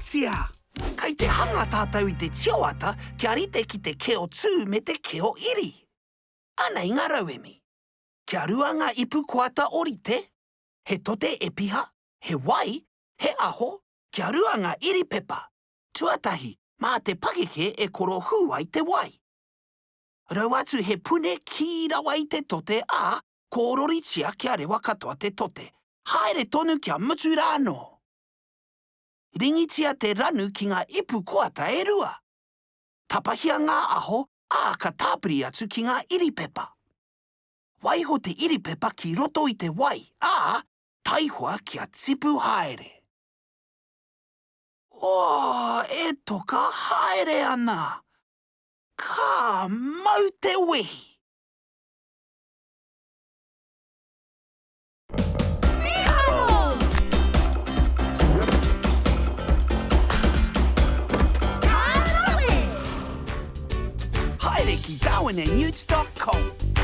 Gratia! Kai te hanga tātou I te tioata, kia rite ki te keo tū me te keo iri. Ana I ngā rauemi. Kia ruanga ipu koata orite, he tote e piha, he wai, he aho, kia ruanga iri pepa. Tuatahi, mā te pakeke e koro hua I te wai. Rau atu he pune ki rawa I te tote a kōrori tia kia rewa katoa te tote. Haere tonu kia mutu rāno. Ringitia te ranu ki ngā ipu koata e rua. Tapahia ngā aho a ka tāpiri atu ki ngā iripepa. Waiho te iripepa ki roto I te wai, a taihua kia tipu haere. E toka haere ana. Ka mau te wehi. Darwin and Newts.com